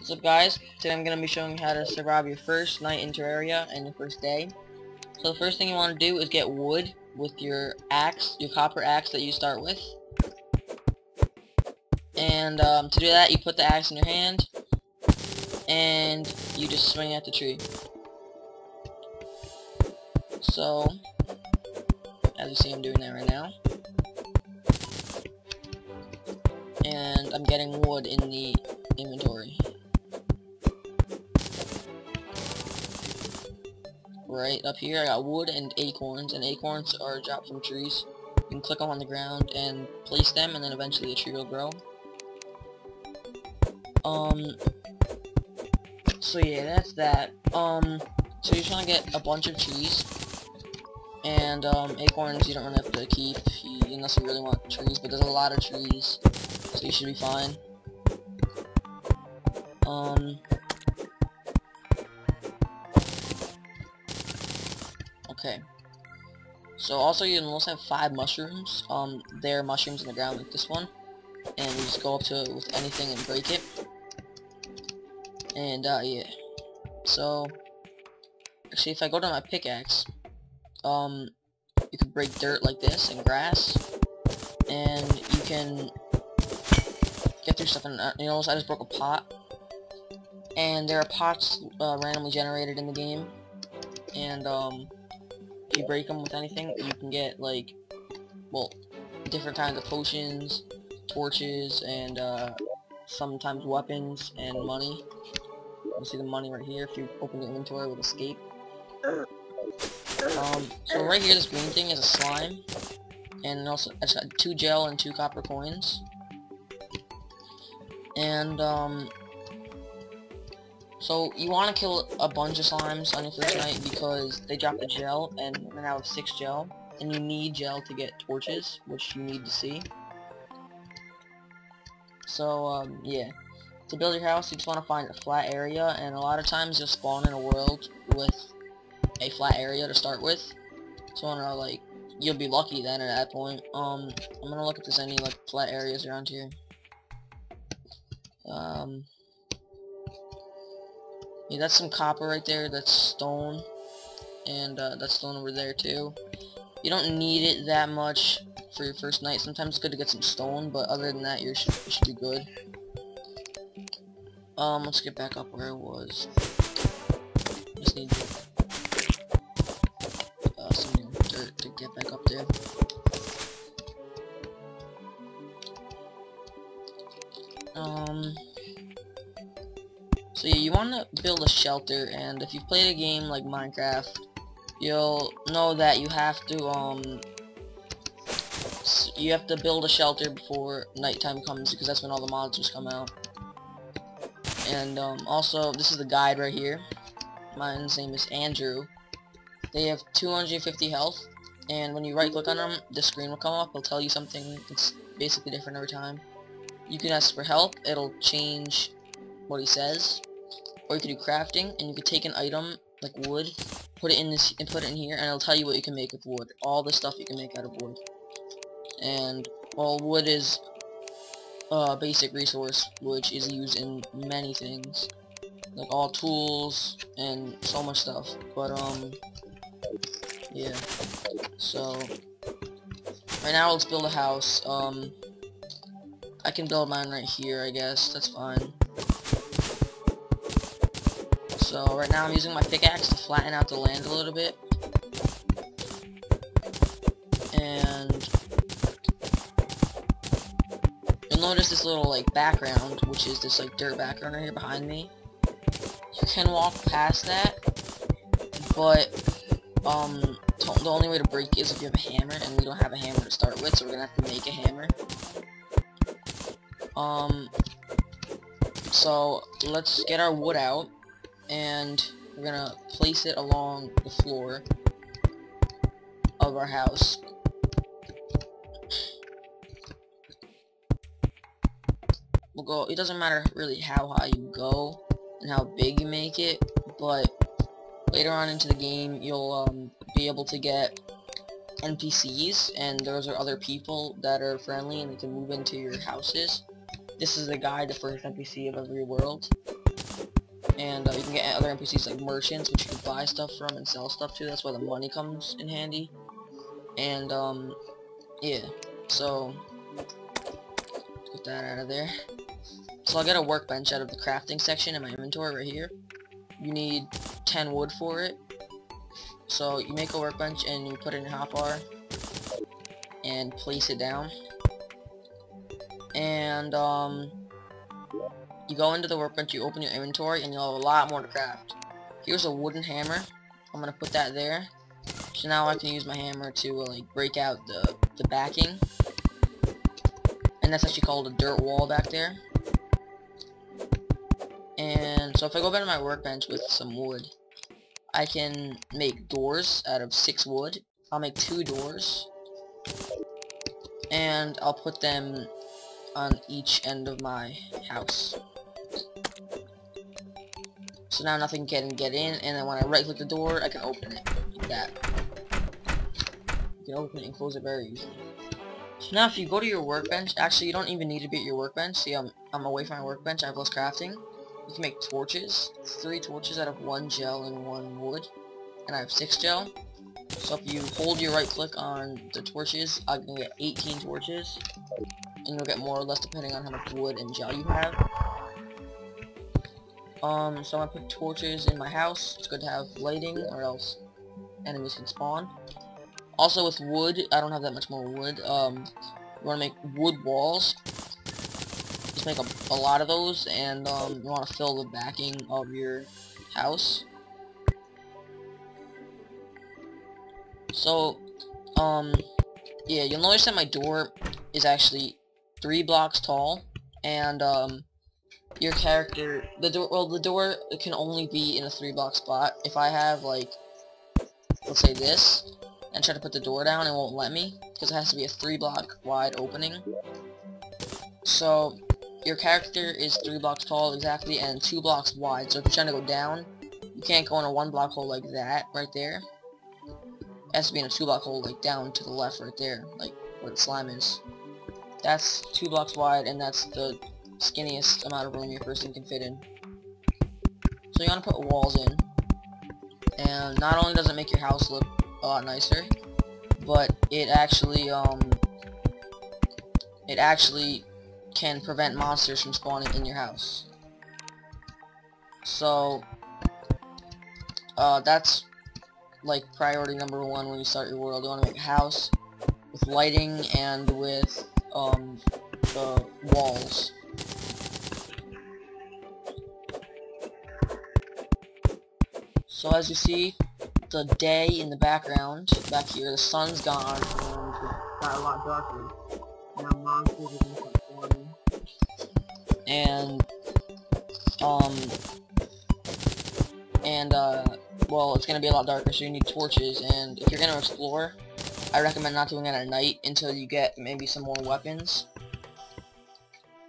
What's up, guys? Today I'm going to be showing you how to survive your first night in Terraria and your first day. So the first thing you want to do is get wood with your axe, your copper axe that you start with. And to do that, you put the axe in your hand and you just swing at the tree. So, as you see, I'm doing that right now. And I'm getting wood in the inventory. Right up here I got wood and acorns are dropped from trees. You can click them on the ground and place them, and then eventually a tree will grow. So yeah, that's that. So you're trying to get a bunch of trees, and acorns you don't really have to keep unless you really want trees, but there's a lot of trees, so you should be fine. Okay. So also you can also have 5 mushrooms. There are mushrooms in the ground like this one, and you just go up to it with anything and break it. And yeah. So actually, if I go to my pickaxe, you can break dirt like this and grass, and you can get through stuff. And you notice I just broke a pot, and there are pots randomly generated in the game, and if you break them with anything, you can get, like, well, different kinds of potions, torches, and sometimes weapons and money. You see the money right here if you open the inventory with escape. So right here, this green thing is a slime, and also it's got 2 gel and 2 copper coins. And so you want to kill a bunch of slimes on your first night because they drop the gel, and we're now with 6 gel, and you need gel to get torches, which you need to see. So yeah, to build your house you just want to find a flat area, and a lot of times you'll spawn in a world with a flat area to start with. So like, you'll be lucky then at that point. I'm gonna look if there's any like flat areas around here. Yeah, that's some copper right there, that's stone, and that's stone over there too. You don't need it that much for your first night. Sometimes it's good to get some stone, but other than that, you should be good. Let's get back up where I was. Just need some dirt to get back up there. So yeah, you want to build a shelter, and if you've played a game like Minecraft, you'll know that you have to build a shelter before nighttime comes, because that's when all the monsters come out. And also, this is the guide right here. Mine's name is Andrew. They have 250 health, and when you right click on them, the screen will come up. It'll tell you something that's basically different every time. You can ask for help, it'll change what he says. Or you can do crafting, and you can take an item like wood, put it in this and put it in here, and it'll tell you what you can make with wood. All the stuff you can make out of wood. And well, wood is a basic resource which is used in many things, like all tools and so much stuff. But yeah. So right now let's build a house. I can build mine right here, I guess. That's fine. So right now I'm using my pickaxe to flatten out the land a little bit. And you'll notice this little like background, which is this like dirt background right here behind me. You can walk past that, but the only way to break it is if you have a hammer, and we don't have a hammer to start with, so we're gonna have to make a hammer. So let's get our wood out, and we're gonna place it along the floor of our house. We'll go, it doesn't matter really how high you go and how big you make it, but later on into the game you'll be able to get NPCs, and those are other people that are friendly and they can move into your houses. This is the guide, the first NPC of every world. And you can get other NPCs like merchants, which you can buy stuff from and sell stuff to. That's why the money comes in handy. And yeah, so get that out of there. So I'll get a workbench out of the crafting section in my inventory right here. You need 10 wood for it. So you make a workbench and you put it in your hotbar and place it down. And you go into the workbench, you open your inventory, and you'll have a lot more to craft. Here's a wooden hammer. I'm gonna put that there. So now I can use my hammer to like break out the backing. And that's actually called a dirt wall back there. And so if I go back to my workbench with some wood, I can make doors out of 6 wood. I'll make 2 doors. And I'll put them on each end of my house. So now nothing can get in, and then when I right click the door, I can open it like that. You can open it and close it very easily. So now if you go to your workbench, actually you don't even need to be at your workbench. See, I'm away from my workbench, I have less crafting. You can make torches. 3 torches out of 1 gel and 1 wood. And I have 6 gel. So if you hold your right click on the torches, I can get 18 torches. And you'll get more or less depending on how much wood and gel you have. So I'm gonna put torches in my house. It's good to have lighting, or else enemies can spawn. Also with wood, I don't have that much more wood. You wanna make wood walls. Just make a lot of those, and you wanna fill the backing of your house. So, yeah, you'll notice that my door is actually 3 blocks tall, and your character, the door can only be in a 3-block spot. If I have, like, let's say this, and try to put the door down, it won't let me, because it has to be a 3-block wide opening. So, your character is 3 blocks tall exactly, and 2 blocks wide, so if you're trying to go down, you can't go in a 1-block hole like that, right there. It has to be in a 2-block hole, like, down to the left right there, like, where the slime is. That's 2 blocks wide, and that's the skinniest amount of room your person can fit in. So you want to put walls in, and not only does it make your house look a lot nicer, but it actually can prevent monsters from spawning in your house. So that's like priority number 1 when you start your world. You want to make a house with lighting and with the walls. So as you see, the day in the background, back here, the sun's gone, and it got a lot darker. Now monsters are going to start spawning. And, well, it's going to be a lot darker, so you need torches, and if you're going to explore, I recommend not doing it at night until you get maybe some more weapons.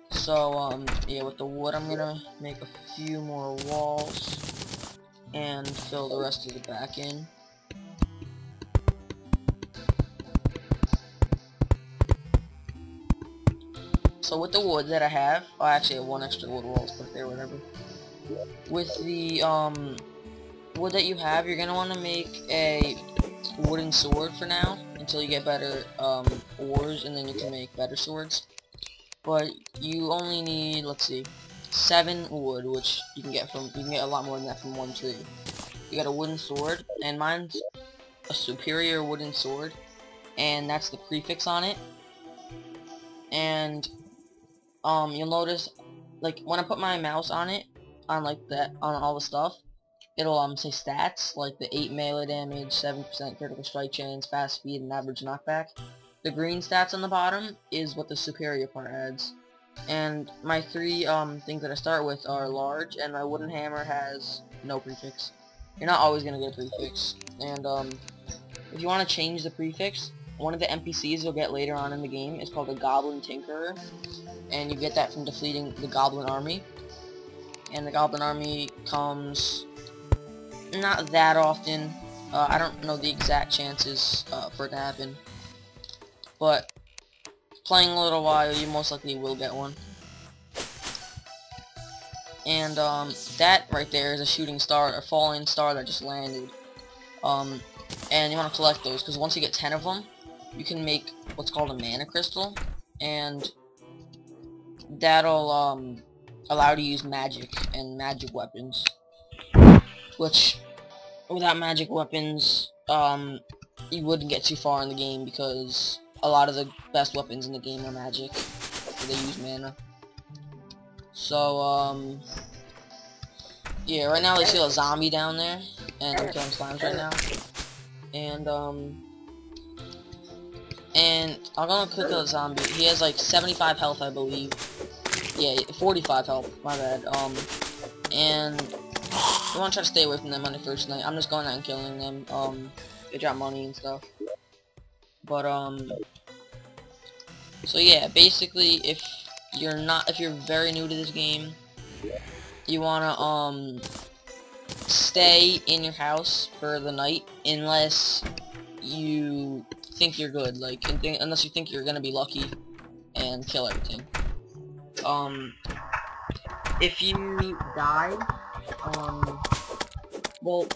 So, yeah, with the wood, I'm going to make a few more walls and fill the rest of the back in. So with the wood that I have, I actually have 1 extra wood wall, let's put it there, whatever. With the wood that you have, you're gonna want to make a wooden sword for now until you get better ores, and then you can make better swords. But you only need, let's see, 7 wood, which you can get a lot more than that from 1 tree. You got a wooden sword, and mine's a superior wooden sword, and that's the prefix on it. And you'll notice, like, when I put my mouse on it, on like that, on all the stuff, it'll say stats, like the 8 melee damage, 7% critical strike chance, fast speed, and average knockback. The green stats on the bottom is what the superior part adds. And my 3 things that I start with are large, and my wooden hammer has no prefix. You're not always gonna get a prefix. And if you want to change the prefix, one of the NPCs you'll get later on in the game is called a Goblin Tinkerer, and you get that from defeating the Goblin Army. And the Goblin Army comes not that often. I don't know the exact chances for it to happen, but playing a little while, you most likely will get one. And that right there is a shooting star, a falling star that just landed. And you want to collect those, because once you get 10 of them, you can make what's called a mana crystal, and that'll allow you to use magic and magic weapons. Which, without magic weapons, you wouldn't get too far in the game, because a lot of the best weapons in the game are magic, so they use mana. So, yeah, right now they see a zombie down there, and I'm killing slimes right now. And I'm gonna click on the zombie. He has like 75 health, I believe. Yeah, 45 health, my bad. And you wanna try to stay away from them on the first night. I'm just going out and killing them. They drop money and stuff. But, so yeah, basically, if you're very new to this game, you wanna, stay in your house for the night, unless you think you're good, like, unless you think you're gonna be lucky and kill everything. If you die, well,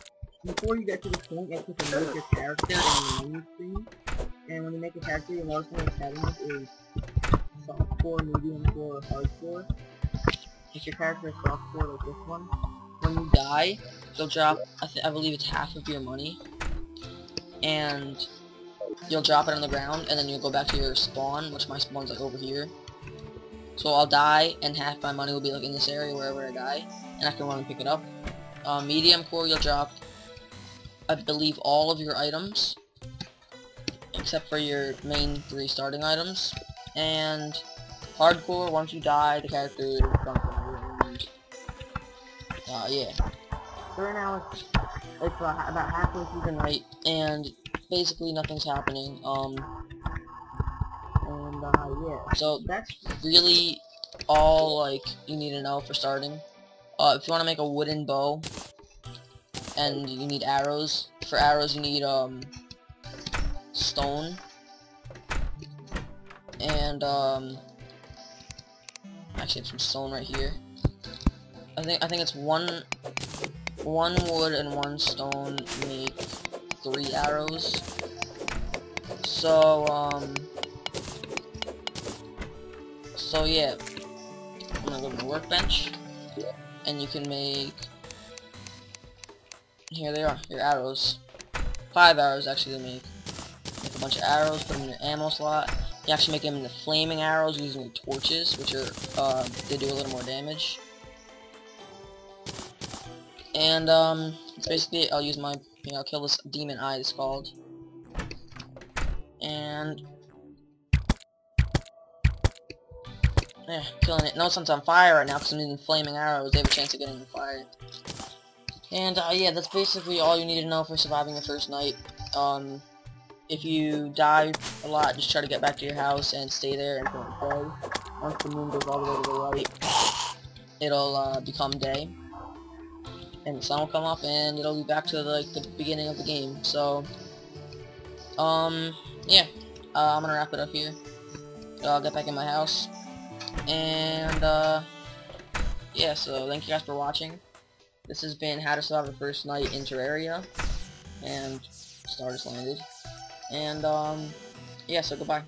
before you get to this point, you have to make your character in the menu screen, and when you make a character, you'll notice one of the settings is softcore, medium core, or hardcore. If your character is softcore, like this one, when you die, you'll drop, I believe it's half of your money, and you'll drop it on the ground, and then you'll go back to your spawn, which my spawn's like over here. So I'll die, and half my money will be like in this area wherever I die, and I can run and pick it up. Medium core, you'll drop, I believe, all of your items, except for your main 3 starting items. And hardcore, once you die, the character is gone. Yeah. So right now it's about halfway through the night, and basically nothing's happening. Yeah. So that's really all, like, you need to know for starting. If you want to make a wooden bow, and you need arrows. For arrows, you need, stone. And, actually, it's some stone right here. I think it's one wood and 1 stone make 3 arrows. So yeah, I'm gonna go to the workbench, and you can make, here they are, your arrows. 5 arrows actually to make. Make a bunch of arrows, put them in your ammo slot. You actually make them into flaming arrows using your torches, which are, they do a little more damage. And, it's basically, I'll use my, I'll kill this demon eye, it's called. And, yeah, killing it. Notice it's on fire right now because I'm using flaming arrows. They have a chance of getting on fire. And, yeah, that's basically all you need to know for surviving the first night. If you die a lot, just try to get back to your house and stay there until it's day. Once the moon goes all the way to the right, it'll, become day. And the sun will come up, and it'll be back to, like, the beginning of the game. So, yeah. I'm gonna wrap it up here. I'll get back in my house. And, yeah, so thank you guys for watching. This has been How to Survive the First Night in Terraria. And Star just landed. And, yeah, so goodbye.